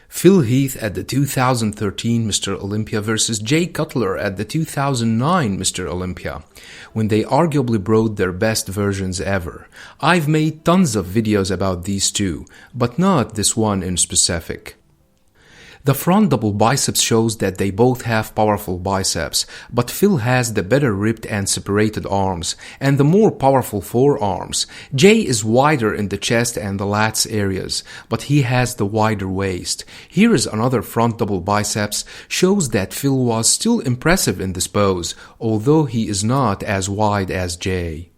Phil Heath at the 2013 Mr. Olympia versus Jay Cutler at the 2009 Mr. Olympia, when they arguably brought their best versions ever. I've made tons of videos about these two, but not this one in specific. The front double biceps shows that they both have powerful biceps, but Phil has the better ripped and separated arms, and the more powerful forearms. Jay is wider in the chest and the lats areas, but he has the wider waist. Here is another front double biceps, shows that Phil was still impressive in this pose, although he is not as wide as Jay.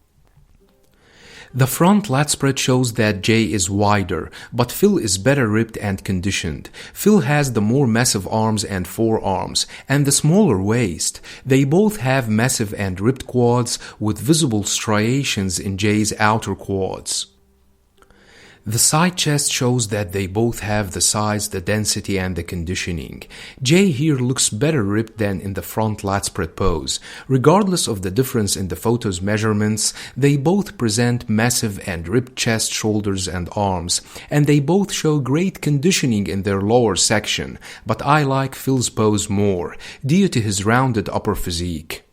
The front lat spread shows that Jay is wider, but Phil is better ripped and conditioned. Phil has the more massive arms and forearms, and the smaller waist. They both have massive and ripped quads with visible striations in Jay's outer quads. The side chest shows that they both have the size, the density, and the conditioning. Jay here looks better ripped than in the front lat spread pose. Regardless of the difference in the photo's measurements, they both present massive and ripped chest, shoulders, and arms, and they both show great conditioning in their lower section, but I like Phil's pose more, due to his rounded upper physique.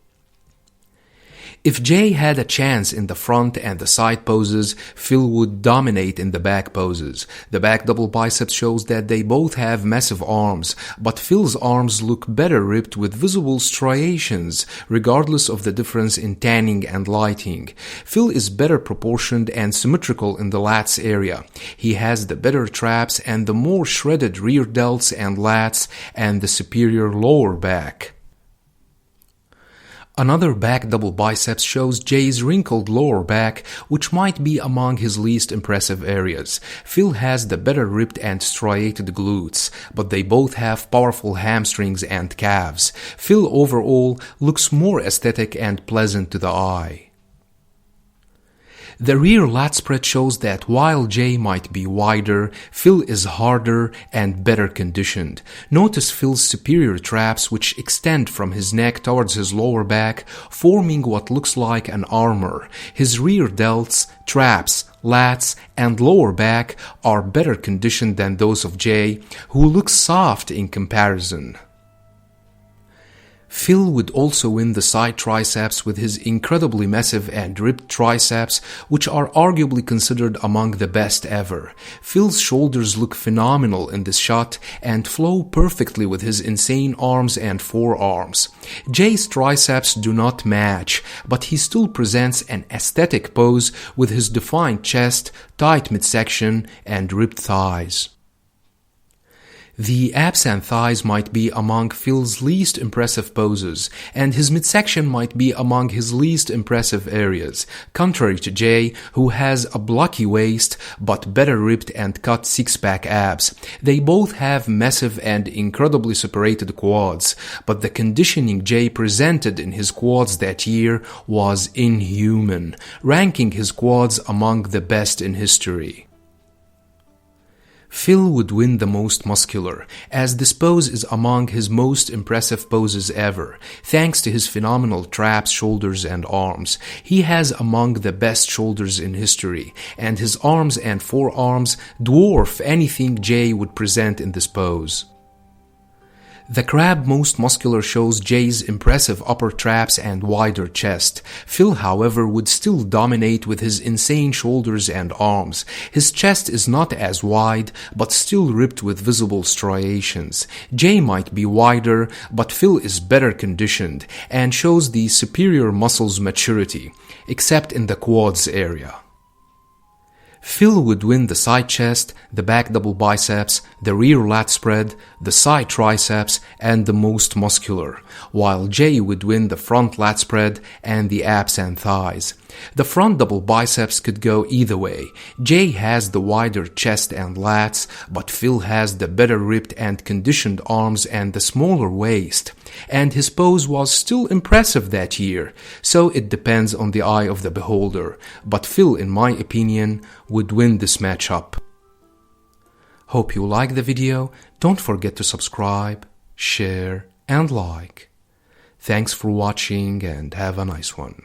If Jay had a chance in the front and the side poses, Phil would dominate in the back poses. The back double biceps shows that they both have massive arms, but Phil's arms look better ripped with visible striations, regardless of the difference in tanning and lighting. Phil is better proportioned and symmetrical in the lats area. He has the better traps and the more shredded rear delts and lats and the superior lower back. Another back double biceps shows Jay's wrinkled lower back, which might be among his least impressive areas. Phil has the better ripped and striated glutes, but they both have powerful hamstrings and calves. Phil overall looks more aesthetic and pleasant to the eye. The rear lat spread shows that while Jay might be wider, Phil is harder and better conditioned. Notice Phil's superior traps, which extend from his neck towards his lower back, forming what looks like an armor. His rear delts, traps, lats, and lower back are better conditioned than those of Jay, who looks soft in comparison. Phil would also win the side triceps with his incredibly massive and ripped triceps, which are arguably considered among the best ever. Phil's shoulders look phenomenal in this shot and flow perfectly with his insane arms and forearms. Jay's triceps do not match, but he still presents an aesthetic pose with his defined chest, tight midsection, and ripped thighs. The abs and thighs might be among Phil's least impressive poses, and his midsection might be among his least impressive areas, contrary to Jay, who has a blocky waist but better ripped and cut six-pack abs. They both have massive and incredibly separated quads, but the conditioning Jay presented in his quads that year was inhuman, ranking his quads among the best in history. Phil would win the most muscular, as this pose is among his most impressive poses ever, thanks to his phenomenal traps, shoulders, and arms. He has among the best shoulders in history, and his arms and forearms dwarf anything Jay would present in this pose. The crab most muscular shows Jay's impressive upper traps and wider chest. Phil, however, would still dominate with his insane shoulders and arms. His chest is not as wide, but still ripped with visible striations. Jay might be wider, but Phil is better conditioned and shows the superior muscles maturity, except in the quads area. Phil would win the side chest, the back double biceps, the rear lat spread, the side triceps, and the most muscular, while Jay would win the front lat spread and the abs and thighs. The front double biceps could go either way. Jay has the wider chest and lats, but Phil has the better ripped and conditioned arms and the smaller waist. And his pose was still impressive that year, so it depends on the eye of the beholder. But Phil, in my opinion, would win this matchup. Hope you like the video. Don't forget to subscribe, share, and like. Thanks for watching and have a nice one.